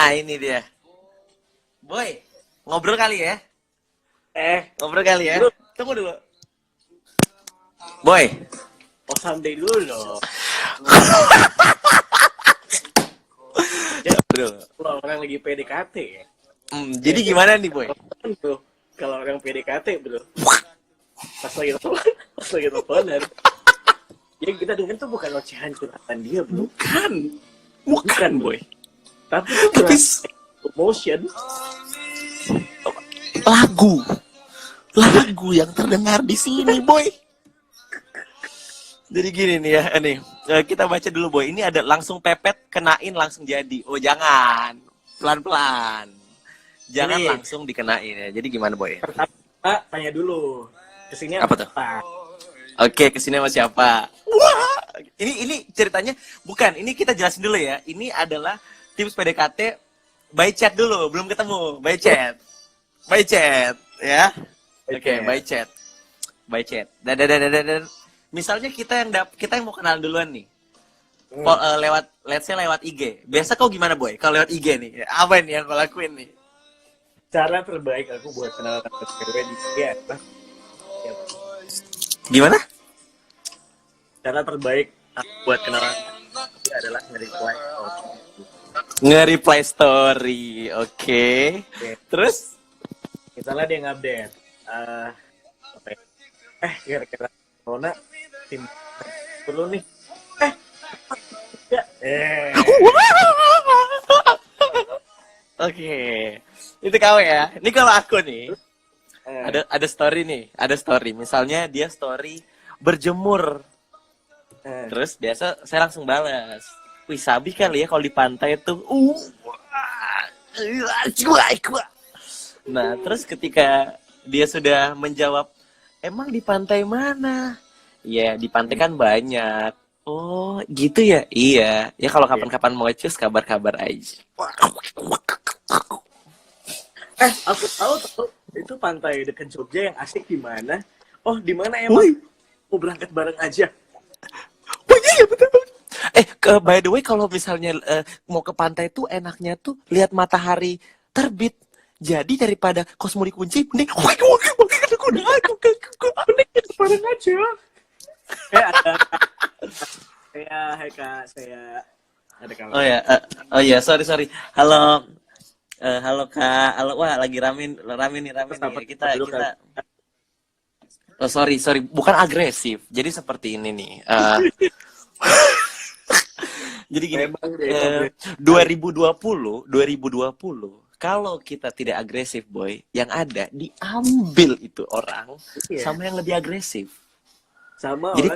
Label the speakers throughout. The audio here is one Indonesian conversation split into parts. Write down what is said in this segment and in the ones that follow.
Speaker 1: Nah, ini dia. Boy, ngobrol kali ya? Ngobrol kali ya?
Speaker 2: Bro,
Speaker 1: Tunggu dulu. Boy.
Speaker 2: oh santai dulu loh. Ya,
Speaker 1: Bro.
Speaker 2: kalau orang lagi PDKT ya.
Speaker 1: Jadi gimana nih, Boy?
Speaker 2: Bro, kalau orang PDKT bro, pas lagi teleponan, yang kita dengar tuh bukan ocehan curhatan dia bro. Bukan boy. Tapi itu emotion.
Speaker 1: Lagu yang terdengar di sini, Boy. Jadi gini nih ya, nih. Kita baca dulu, Boy. Ini ada langsung pepet, kenain langsung jadi. Oh, jangan. Pelan-pelan. Jangan
Speaker 2: Ini
Speaker 1: langsung dikenain ya. Jadi gimana, Boy?
Speaker 2: pertama tanya dulu. Kesini
Speaker 1: Apa tuh? Oke, kesini sama siapa? Wah, ini ceritanya bukan. Ini kita jelasin dulu ya. Ini adalah tips PDKT by chat dulu, belum ketemu. By chat, ya. Oke, by chat. Dan. Misalnya kita yang mau kenal duluan nih. Lewat, let's say lewat IG. Biasa kau gimana, Boy? Kalau lewat IG nih, apa nih yang kau lakuin nih?
Speaker 2: Cara terbaik aku buat kenalan sama cewek di dia adalah
Speaker 1: Gimana?
Speaker 2: cara terbaik aku buat kenalan dia adalah nge-reply.
Speaker 1: Nge-reply story, oke. Terus?
Speaker 2: Misalnya dia ngupdate, apa ya? Kira-kira Corona tim perlu nih. Ya.
Speaker 1: Oke. Itu kau ya. Ini kalau aku nih, ada story nih, ada story. Misalnya dia story berjemur. Terus biasa saya langsung balas. Wih, sabi kali ya kalau di pantai tuh. Nah, terus ketika dia sudah menjawab, emang di pantai mana? Ya, di pantai kan banyak. Oh, gitu ya? Iya. Ya kalau kapan-kapan mau cus, kabar-kabar aja.
Speaker 2: Aku tahu itu pantai dekat Jogja yang asik di mana? Oh, di mana emang? Mau berangkat bareng aja.
Speaker 1: Oh iya, betul. By the way, kalau misalnya mau ke pantai tuh enaknya tuh lihat matahari terbit. Jadi daripada kos mau dikunci, mending
Speaker 2: bareng aja. Saya ada kawan.
Speaker 1: Oh ya, sorry. Halo. Halo Kak. Halo. Wah, lagi rame nih. Kita. Oh, sorry. Bukan agresif. Jadi seperti ini nih. Jadi gini, 2020, kalau kita tidak agresif, Boy, yang ada diambil itu orang sama yang lebih agresif.
Speaker 2: Sama
Speaker 1: jadi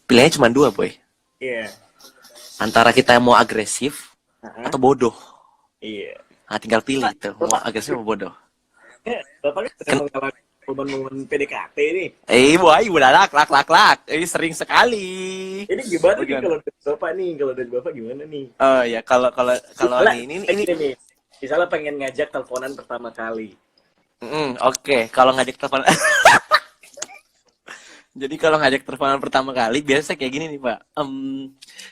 Speaker 1: pilihannya cuma dua, Boy.
Speaker 2: Iya.
Speaker 1: Antara kita mau agresif atau bodoh.
Speaker 2: Iya.
Speaker 1: Nah, tinggal pilih tuh, mau agresif atau bodoh.
Speaker 2: Bapak kan mengalami momen PDKT nih.
Speaker 1: Boy, udah lak. Ini sering sekali.
Speaker 2: Ini gimana nih kalau dari Bapak gimana nih?
Speaker 1: Oh ya, kalau ini
Speaker 2: nih. Misalnya pengen ngajak teleponan pertama kali.
Speaker 1: Oke. Kalau ngajak teleponan Jadi kalau ngajak teleponan pertama kali biasa kayak gini nih, Pak.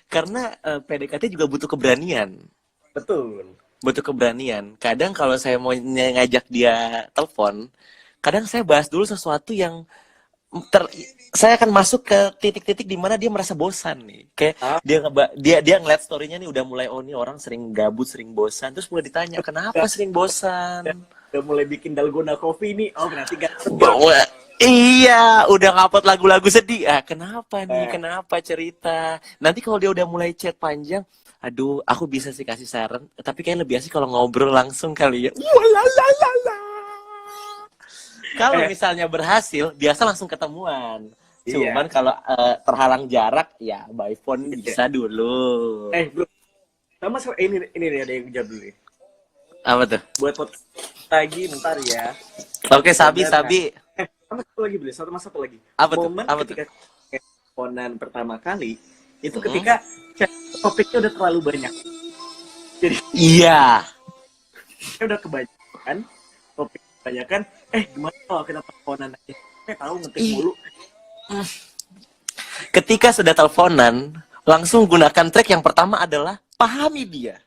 Speaker 1: Karena PDKT juga butuh keberanian.
Speaker 2: Betul.
Speaker 1: Butuh keberanian. Kadang kalau saya mau ngajak dia telepon, kadang saya bahas dulu sesuatu yang saya akan masuk ke titik-titik di mana dia merasa bosan nih. Kayak dia ngeliat story-nya nih udah mulai, oh nih orang sering gabut, sering bosan. Terus mulai ditanya, kenapa sering bosan?
Speaker 2: Udah mulai bikin dalgona coffee nih. Oh, berarti gak
Speaker 1: iya, udah ngupload lagu-lagu sedih. Kenapa nih? Kenapa cerita? Nanti kalau dia udah mulai chat panjang, aduh, aku bisa sih kasih saran. Tapi kayak lebih asik kalau ngobrol langsung kali ya. Kalau misalnya berhasil, biasa langsung ketemuan. Cuman kalau terhalang jarak, ya by phone bisa dulu.
Speaker 2: Bro, sama ini ada yang jawab dulu.
Speaker 1: Apa tuh?
Speaker 2: Buat podcast lagi, bentar ya.
Speaker 1: Oke, Sabi.
Speaker 2: Satu lagi.
Speaker 1: Apa
Speaker 2: Momen
Speaker 1: tuh?
Speaker 2: ketika teleponan pertama kali, itu ketika topiknya udah terlalu banyak. Jadi
Speaker 1: iya.
Speaker 2: Udah kebanyakan, topik kebanyakan. Gimana kalau kita teleponan aja? Tahu ngetik mulu.
Speaker 1: Ketika sudah teleponan, langsung gunakan trik yang pertama adalah pahami dia.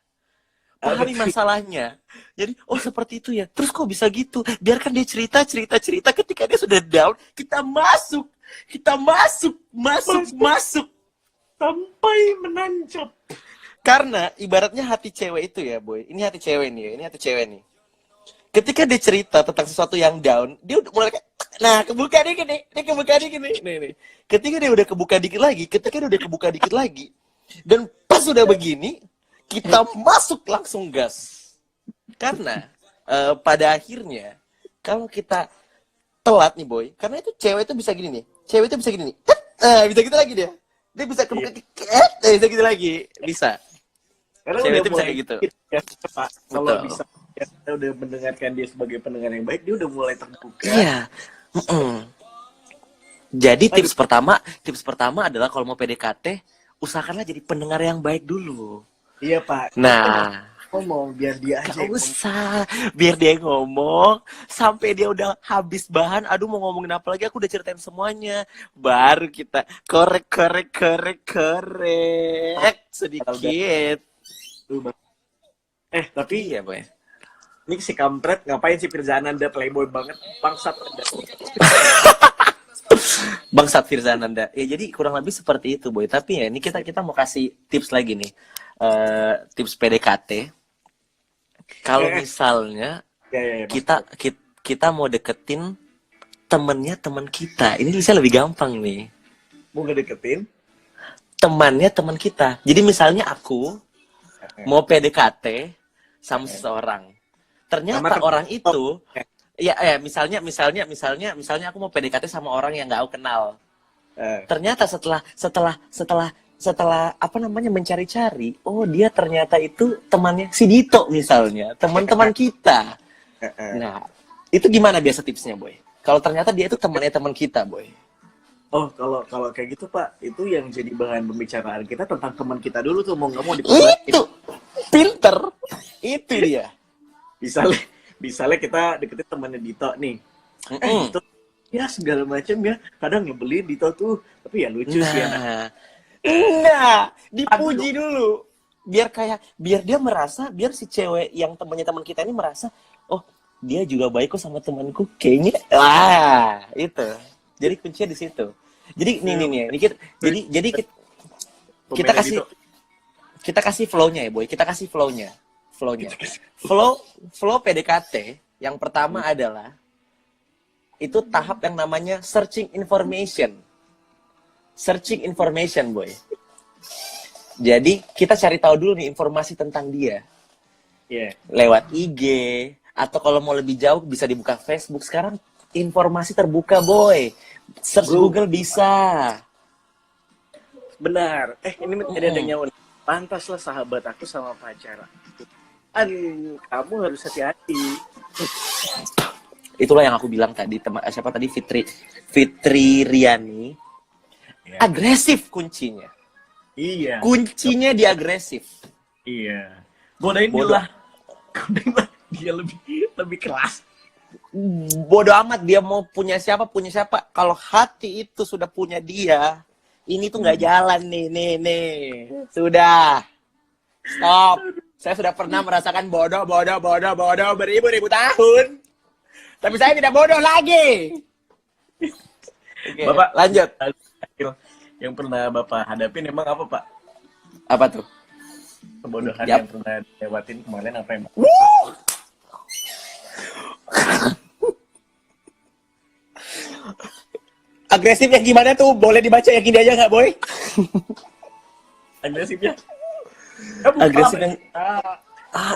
Speaker 1: Pahami masalahnya. Jadi, oh seperti itu ya. Terus kok bisa gitu? Biarkan dia cerita. Ketika dia sudah down, kita masuk. Masuk.
Speaker 2: Sampai menancap.
Speaker 1: Karena ibaratnya hati cewek itu ya, boy. Ini hati cewek nih. Ketika dia cerita tentang sesuatu yang down, dia udah mulai kayak, nah kebuka dikit nih. Nih. Ketika dia udah kebuka dikit lagi, dan pas udah begini, kita masuk langsung gas. Karena pada akhirnya, kalau kita telat nih, boy, karena itu cewek itu bisa gini nih. Bisa gitu lagi dia. Dia bisa kebuka bisa gitu lagi. Bisa.
Speaker 2: Karena
Speaker 1: cewek
Speaker 2: udah
Speaker 1: itu bisa
Speaker 2: mulai
Speaker 1: kayak gitu.
Speaker 2: ya, Pak. Kalau
Speaker 1: Betul.
Speaker 2: bisa kita udah mendengarkan dia sebagai pendengar yang baik, dia udah mulai terbuka.
Speaker 1: Iya. Jadi tips pertama adalah kalau mau PDKT, usahakanlah jadi pendengar yang baik dulu.
Speaker 2: Iya, Pak.
Speaker 1: Nah,
Speaker 2: Ngomong biar dia aja.
Speaker 1: gak usah, biar dia ngomong sampai dia udah habis bahan. Aduh, mau ngomongin apa lagi? Aku udah ceritain semuanya. Baru kita korek sedikit.
Speaker 2: Tapi
Speaker 1: Iya, boy.
Speaker 2: ini si kampret ngapain sih Firzananda playboy banget, bangsat Anda.
Speaker 1: Bangsat Firzananda. Ya jadi kurang lebih seperti itu, boy. Tapi ya ini kita mau kasih tips lagi nih. Tips PDKT. Kalau misalnya
Speaker 2: Ya,
Speaker 1: kita mau deketin temennya teman kita, ini bisa lebih gampang nih.
Speaker 2: mau ngedeketin
Speaker 1: Temannya teman kita. Jadi misalnya aku mau PDKT sama seseorang. Ternyata orang itu ya misalnya aku mau PDKT sama orang yang nggak aku kenal. Ternyata setelah apa namanya mencari-cari, oh dia ternyata itu temannya si Dito misalnya, teman-teman kita. Nah, itu gimana biasa tipsnya, boy? Kalau ternyata dia itu temannya teman kita, boy.
Speaker 2: Oh, kalau kayak gitu, Pak, itu yang jadi bahan pembicaraan kita tentang teman kita dulu tuh, mau nggak mau diperbaiki.
Speaker 1: Itu pinter, itu dia.
Speaker 2: Misalnya kita deketin temannya Dito nih. Dito ya segala macam ya, kadang nyebelin Dito tuh, tapi ya lucu sih anak.
Speaker 1: Nah, dipuji dulu. Biar dia merasa, biar si cewek yang temannya teman kita ini merasa, oh, dia juga baik kok sama temanku. Kayaknya itu. Jadi kuncinya di situ. Jadi kita kasih flow-nya ya, boy. Kita kasih flow-nya. Flow PDKT yang pertama adalah itu tahap yang namanya searching information. Searching information, boy. Jadi kita cari tahu dulu nih informasi tentang dia. Lewat IG atau kalau mau lebih jauh bisa dibuka Facebook. Sekarang informasi terbuka, boy. Search Google bisa.
Speaker 2: Benar. Ini ada yang nyawa. Pantaslah sahabat aku sama pacar. Kamu harus hati-hati.
Speaker 1: Itulah yang aku bilang tadi, siapa tadi, Fitri Riani. Agresif kuncinya.
Speaker 2: Iya.
Speaker 1: Kuncinya di agresif.
Speaker 2: Iya. Godain dia lebih keras.
Speaker 1: Bodoh amat dia mau punya siapa. Kalau hati itu sudah punya dia, ini tuh nggak jalan nih. Sudah. Stop. Saya sudah pernah merasakan bodoh beribu-ribu tahun. Tapi saya tidak bodoh lagi. Oke,
Speaker 2: Bapak
Speaker 1: lanjut.
Speaker 2: Yang pernah Bapak hadapin emang apa, Pak?
Speaker 1: Apa tuh?
Speaker 2: Kebodohan yang pernah lewatin kemarin apa emang?
Speaker 1: Agresifnya gimana tuh? Boleh dibaca yang gini aja nggak, boy?
Speaker 2: Agresifnya?
Speaker 1: Agresif yang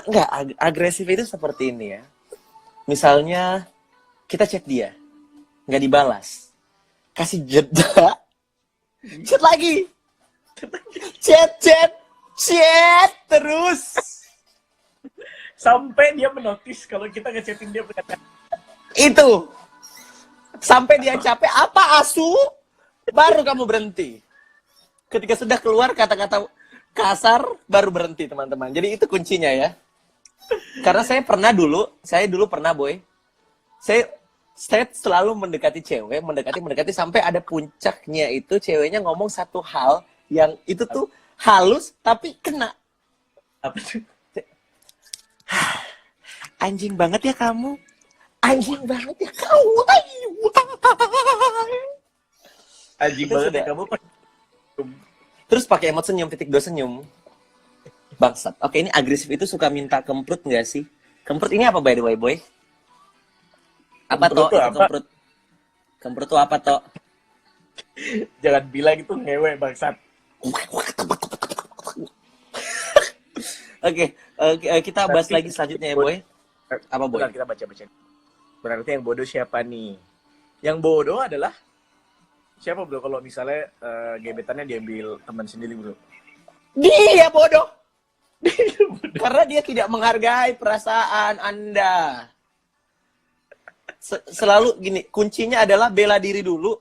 Speaker 1: enggak, agresif itu seperti ini ya. Misalnya kita chat dia, nggak dibalas, kasih jeda, chat lagi, chat terus,
Speaker 2: sampai dia menotis kalau kita ngechatin dia berkata
Speaker 1: itu, sampai dia capek, apa asu, baru kamu berhenti. Ketika sudah keluar kata-kata kasar, baru berhenti, teman-teman. Jadi itu kuncinya ya. Karena saya dulu pernah, boy. Saya selalu mendekati cewek, mendekati sampai ada puncaknya itu ceweknya ngomong satu hal yang itu tuh halus tapi kena.
Speaker 2: Apa tuh?
Speaker 1: Anjing banget ya kamu. Anjing banget ya kamu.
Speaker 2: Anjing
Speaker 1: Terus
Speaker 2: banget
Speaker 1: udah.
Speaker 2: ya kamu.
Speaker 1: Terus pakai emot senyum, titik 2 senyum. Bangsat. Oke, ini agresif itu suka minta kemprut nggak sih? Kemprut ini apa by the way, boy? Apa
Speaker 2: Kemprut
Speaker 1: toh
Speaker 2: tuh
Speaker 1: itu
Speaker 2: apa?
Speaker 1: kemprut? Kemprut tuh apa toh?
Speaker 2: Jangan bilang itu ngewe bangsat.
Speaker 1: Oke, kita bahas lagi selanjutnya ya, boy. Apa, boy?
Speaker 2: Bentar, kita baca-baca. Berarti yang bodoh siapa nih? Yang bodoh adalah siapa bro? Kalau misalnya gebetannya diambil teman sendiri bro.
Speaker 1: Dia bodoh. Karena dia tidak menghargai perasaan Anda. Selalu gini, kuncinya adalah bela diri dulu.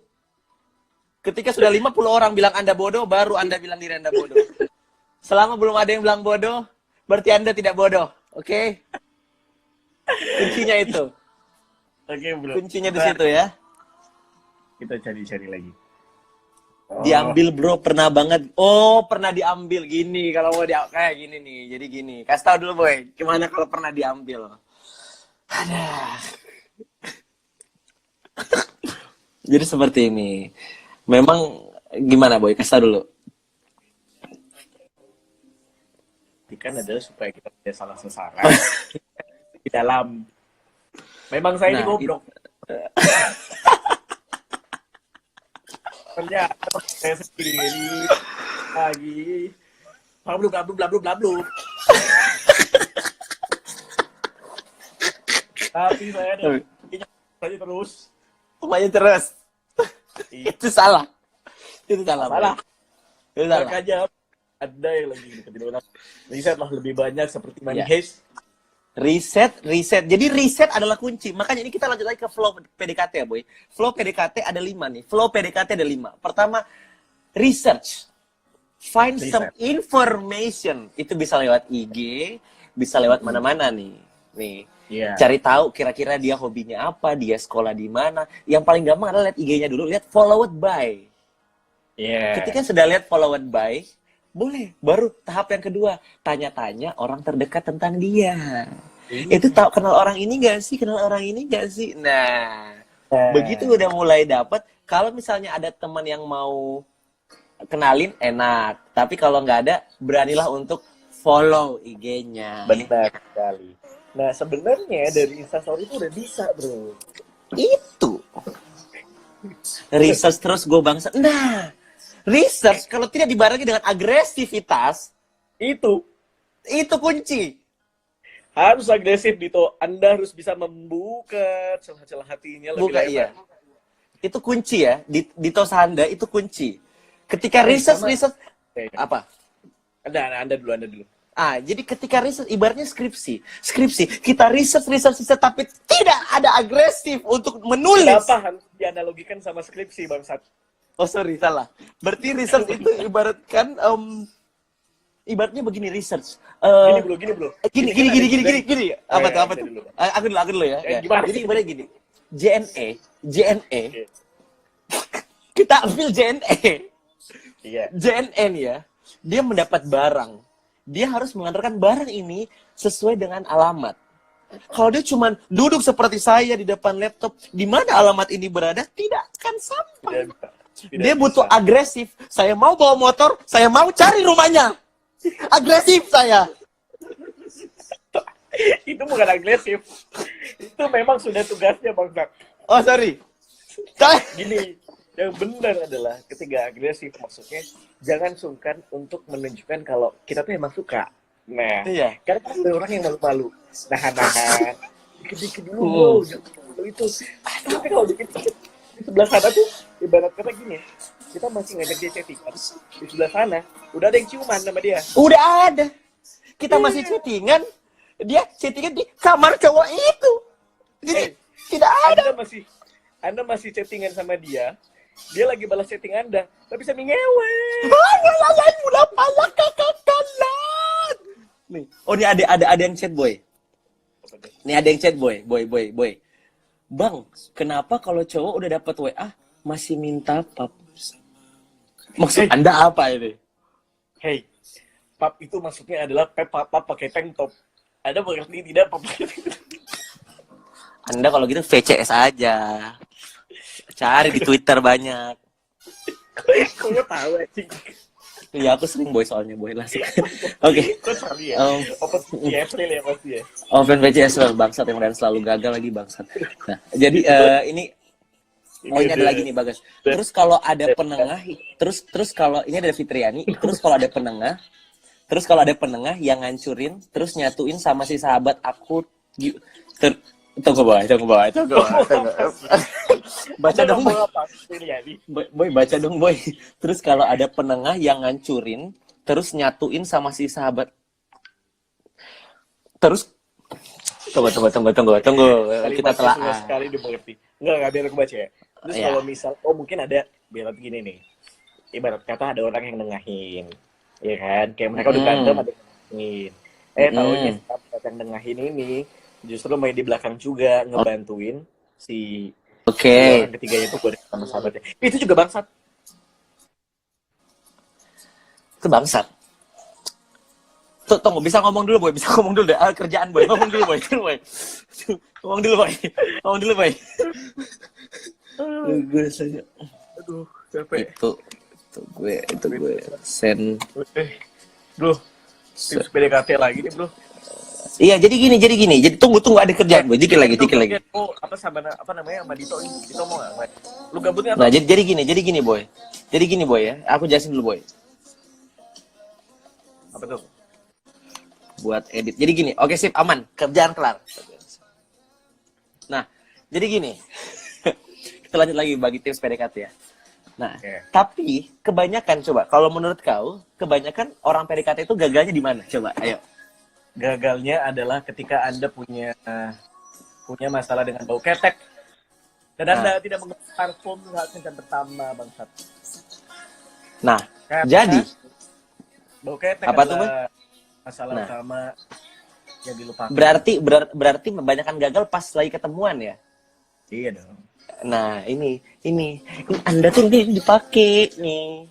Speaker 1: Ketika sudah 50 orang bilang Anda bodoh, baru Anda bilang diri Anda bodoh. Selama belum ada yang bilang bodoh, berarti Anda tidak bodoh. Oke? Kuncinya itu.
Speaker 2: Oke bro.
Speaker 1: Kuncinya di situ ya.
Speaker 2: Kita cari-cari lagi.
Speaker 1: Diambil bro, pernah banget. Oh, pernah diambil gini. Kalau mau kayak gini nih. Jadi gini. Kasih tahu dulu boy, gimana kalau pernah diambil? Ada. Jadi seperti ini. Memang gimana boy? Kasih tahu dulu.
Speaker 2: Kan adalah supaya kita tidak salah sasaran di dalam. Memang saya ini
Speaker 1: Nah,
Speaker 2: goblok. Ternyata saya sendiri lagi. Blablu blablu blablu blablu. Tapi saya ada saja terus.
Speaker 1: Pokoknya terus. Itu salah. Itu salah.
Speaker 2: Salah.
Speaker 1: Itu salah.
Speaker 2: Makanya ada yang lagi deketin orang. Riset lah lebih banyak seperti money
Speaker 1: Ya.
Speaker 2: heist.
Speaker 1: Riset. Jadi riset adalah kunci. Makanya ini kita lanjut lagi ke flow PDKT ya, boy. Flow PDKT ada 5 nih. Flow PDKT ada 5. Pertama, research. Find some information. Itu bisa lewat IG, bisa lewat mana-mana nih. Nih.
Speaker 2: Iya.
Speaker 1: Cari tahu kira-kira dia hobinya apa, dia sekolah di mana. Yang paling gampang adalah lihat IG-nya dulu, lihat followed by.
Speaker 2: Iya.
Speaker 1: Ketika sudah lihat followed by, boleh. Baru tahap yang kedua, tanya-tanya orang terdekat tentang dia. Itu tahu kenal orang ini nggak sih? Kenal orang ini nggak sih? Nah, begitu udah mulai dapat. Kalau misalnya ada teman yang mau kenalin, enak. Tapi kalau nggak ada, beranilah untuk follow IG-nya.
Speaker 2: Benar sekali. Nah, sebenarnya dari Instastory itu udah bisa, bro.
Speaker 1: Itu. Research terus gue bangsa. Nah, research kalau tidak dibarengi dengan agresivitas,
Speaker 2: Itu
Speaker 1: kunci.
Speaker 2: harus agresif, Dito. Anda harus bisa membuka celah-celah hatinya lebih
Speaker 1: Buka
Speaker 2: lebar.
Speaker 1: iya. Itu kunci ya. Di tos Anda itu kunci. Ketika research
Speaker 2: Oke.
Speaker 1: apa?
Speaker 2: Anda dulu.
Speaker 1: Jadi ketika riset ibaratnya skripsi. Kita riset tapi tidak ada agresif untuk menulis.
Speaker 2: Kenapa harus dianalogikan sama skripsi, Bangsat?
Speaker 1: Oh sorry, salah. Berarti research itu ibaratkan ibaratnya begini research.
Speaker 2: Gini, bro.
Speaker 1: Gini. Apa tuh?
Speaker 2: dulu.
Speaker 1: Aku dulu ya.
Speaker 2: Gimana?
Speaker 1: Jadi ibaratnya gini. JNE.
Speaker 2: Oke.
Speaker 1: Kita ambil JNE.
Speaker 2: Iya.
Speaker 1: JNE nih ya. Dia mendapat barang. Dia harus mengantarkan barang ini sesuai dengan alamat. Kalau dia cuma duduk seperti saya di depan laptop, di mana alamat ini berada, tidak akan sampai. Dia butuh agresif. Saya mau bawa motor, saya mau cari rumahnya. Agresif saya.
Speaker 2: Itu bukan agresif. Itu memang sudah tugasnya, Bangsat.
Speaker 1: Oh sorry.
Speaker 2: Gini, yang benar adalah ketika agresif, maksudnya jangan sungkan untuk menunjukkan kalau kita tuh emang suka. Nah,
Speaker 1: Iya.
Speaker 2: karena ada orang yang malu-malu, nahan-nahan, dikit-dikit dulu, bro, jangan dulu itu. Tapi kalau dikit-dikit di sebelah sana tuh, ibarat kata gini, kita masih ngajak dia chattingan, di sebelah sana udah ada yang ciuman sama dia.
Speaker 1: Udah ada. Kita masih chattingan. Dia chattingan di kamar cowok itu. Jadi tidak ada.
Speaker 2: Anda masih chattingan sama dia, dia lagi balas chatting Anda, tapi sambil ngewe.
Speaker 1: Nih. Oh, ini ada yang chat boy. Nih ada yang chat boy. Bang, kenapa kalau cowok udah dapat WA masih minta pap? Maksud Anda apa ini?
Speaker 2: Hey, pap itu maksudnya adalah pap pakai tank top. Ada mengerti tidak pap pakai tank top?
Speaker 1: Anda kalau gitu VCS aja. Cari di Twitter banyak.
Speaker 2: Kok lo tahu anjing?
Speaker 1: Iya, aku sering boy soalnya boy langsung. Oke.
Speaker 2: Kok sorry ya?
Speaker 1: Um,
Speaker 2: Open April ya pasti ya?
Speaker 1: Open VCS bangsat yang dan selalu gagal lagi bangsat. Nah, jadi ini poinnya ada lagi nih Bagas. Terus kalau ada penengah, terus kalau ini ada Fitriani, terus kalau ada penengah yang ngancurin, terus nyatuin sama si sahabat aku, tunggu boy. Baca dong boy. Boy baca dong boy. Terus kalau ada penengah yang ngancurin, terus nyatuin sama si sahabat, terus tunggu. Kita telah
Speaker 2: sekali dimengerti. Enggak biar aku baca ya. Terus kalau misal, mungkin ada biar gini nih. Ibarat kata ada orang yang nengahin, ya kan? Kayak mereka udah berantem ada yang nengahin. Tahunya sahabat yang nengahin ini justru main di belakang juga ngebantuin si orang ketiganya itu buat sama sahabatnya. Itu juga bangsat.
Speaker 1: Itu bangsat. Tunggu, bisa ngomong dulu boy, deh. Kerjaan boy, ngomong dulu boy. Gue saja.
Speaker 2: Aduh, capek.
Speaker 1: Itu gue send.
Speaker 2: Bro, tips PDKT lagi nih bro.
Speaker 1: Iya, jadi gini. Jadi tunggu ada kerjaan boy. Dikit lagi.
Speaker 2: Oh, sama namanya sama Dito mau nggak? Lu gabutnya apa?
Speaker 1: Nah, jadi gini boy. Jadi gini boy ya. Aku jelasin dulu boy.
Speaker 2: Apa tuh?
Speaker 1: Buat edit. Jadi gini. Oke sip, aman. Kerjaan kelar. Nah, jadi gini. Kita lanjut lagi bagi tips PDKT ya. Nah, tapi kebanyakan coba kalau menurut kau, kebanyakan orang PDKT itu gagalnya di mana? Coba, ayo.
Speaker 2: Gagalnya adalah ketika Anda punya masalah dengan bau ketek dan Anda tidak menggunakan parfum saat kencan pertama, bangsat.
Speaker 1: Nah,
Speaker 2: karena
Speaker 1: jadi
Speaker 2: bau ketek
Speaker 1: apa tuh,
Speaker 2: masalah utama yang dilupakan.
Speaker 1: Berarti kebanyakan gagal pas lagi ketemuan ya?
Speaker 2: Iya dong.
Speaker 1: Nah, ini Anda tuh ini dipakai nih.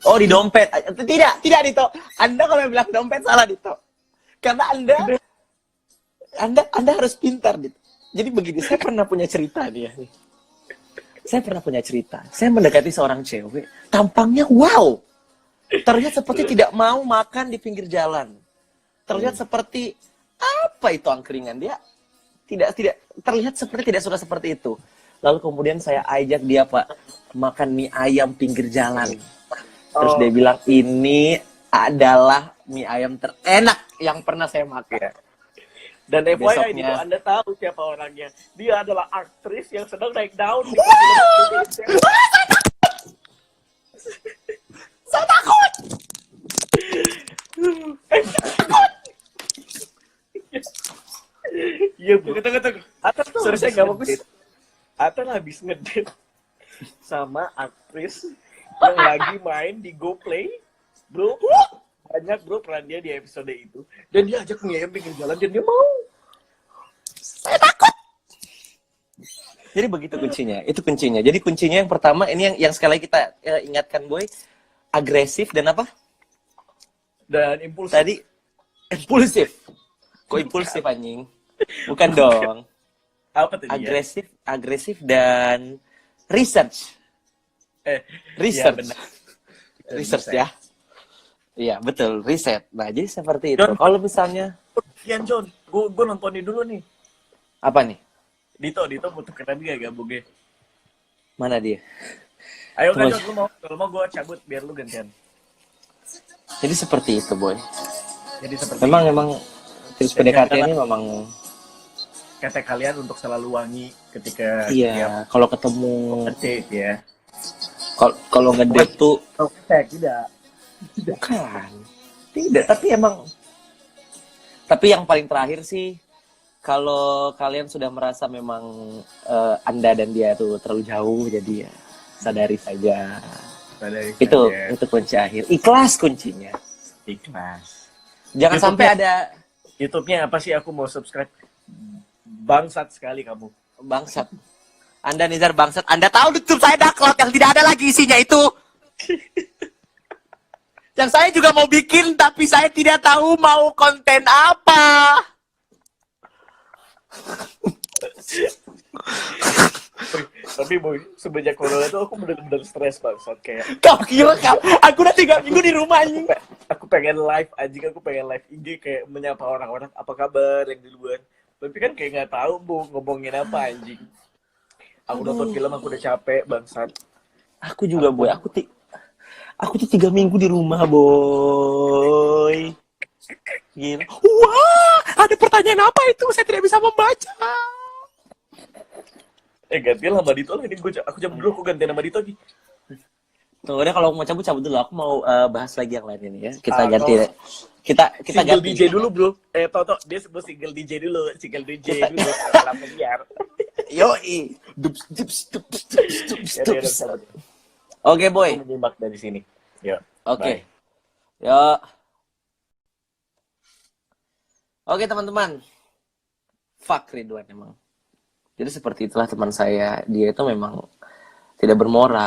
Speaker 1: Oh, di dompet. Tidak Dito. Anda kalau bilang dompet salah Dito. Karena Anda harus pintar Dito. Jadi begini, saya pernah punya cerita nih. Saya mendekati seorang cewek, tampangnya wow. Terlihat seperti tidak mau makan di pinggir jalan. Terlihat seperti apa itu angkringan dia? Tidak terlihat seperti tidak suka seperti itu. Lalu kemudian saya ajak dia Pak makan mie ayam pinggir jalan. Terus dia bilang ini adalah mie ayam terenak yang pernah saya makan.
Speaker 2: Dan FYI itu Anda tahu siapa orangnya. Dia adalah aktris yang sedang naik daun di film.
Speaker 1: Saya takut.
Speaker 2: Iya, tunggu. Atas tuh saya nggak bagus. Atas habis ngedate sama aktris yang lagi main di GoPlay, bro. Banyak bro peran dia di episode itu. Dan dia ajak mie pinggir jalan dan dia mau.
Speaker 1: Saya takut. Jadi begitu kuncinya. Itu kuncinya. Jadi kuncinya yang pertama ini yang sekali kita ingatkan boy, agresif dan apa?
Speaker 2: Dan impulsif.
Speaker 1: Tadi impulsif. Kok impulsif anjing? Bukan dong.
Speaker 2: Apa tadi?
Speaker 1: Agresif dan research. Research.
Speaker 2: Ya, benar.
Speaker 1: Research ya. Iya, betul, riset. Nah, jadi seperti itu. Kalau misalnya
Speaker 2: Kian John, gue nontonin dulu nih.
Speaker 1: apa nih?
Speaker 2: Dito butuh keren gak gabungnya?
Speaker 1: Mana dia?
Speaker 2: Ayo kan John, lu mau? Kalau mau gue cabut biar lu gantian.
Speaker 1: Jadi seperti itu, boy.
Speaker 2: Jadi seperti
Speaker 1: memang tips PDKT ini memang
Speaker 2: kata kalian untuk selalu wangi ketika
Speaker 1: kalau ketemu
Speaker 2: ngedate ya.
Speaker 1: Kalau ngedate tuh
Speaker 2: tidak.
Speaker 1: Bukan. Tidak, tapi yang paling terakhir sih kalau kalian sudah merasa memang Anda dan dia tuh terlalu jauh, jadi ya sadari saja. Itu kunci akhir. Ikhlas kuncinya.
Speaker 2: Ikhlas.
Speaker 1: Jangan sampai ada
Speaker 2: YouTube-nya apa sih, aku mau subscribe. Bangsat sekali kamu.
Speaker 1: Bangsat. Anda Nizar bangsat. Anda tahu YouTube saya ada cloud yang tidak ada lagi isinya itu. Yang saya juga mau bikin, tapi saya tidak tahu mau konten apa.
Speaker 2: Tapi boy, semenjak corona tuh aku bener-bener stres banget kayak
Speaker 1: Kau gila kau. Aku udah 3 minggu di rumah anjing.
Speaker 2: aku pengen live anjing, aku pengen live IG kayak menyapa orang-orang apa kabar yang di luar. Tapi kan kayak nggak tahu bu ngomongin apa anjing. Aku nonton film aku udah capek bangsat.
Speaker 1: Aku juga boy. Aku tuh 3 minggu di rumah boy. Gila. Wah, ada pertanyaan apa itu? Saya tidak bisa membaca.
Speaker 2: Gantian lah Mbak Dito lah ini aku cabut dulu, aku gantian sama Dito lagi.
Speaker 1: Tuh, udah kalau mau cabut dulu. Aku mau bahas lagi yang lain ini ya. Kita
Speaker 2: Ah,
Speaker 1: ganti.
Speaker 2: oh.
Speaker 1: Kita
Speaker 2: Single
Speaker 1: ganti.
Speaker 2: DJ dulu bro. Toto dia sebut single DJ dulu, single DJ dulu. Alam liar.
Speaker 1: Yoi. Dups, dups, dups, dups, dups,
Speaker 2: Ya, dia
Speaker 1: dups.
Speaker 2: cabut.
Speaker 1: Oke boy.
Speaker 2: Aku menyimak dari sini. Ya.
Speaker 1: Oke. Ya. Oke teman-teman. Fuck Ridwan emang. Jadi seperti itulah teman saya. Dia itu memang tidak bermoral.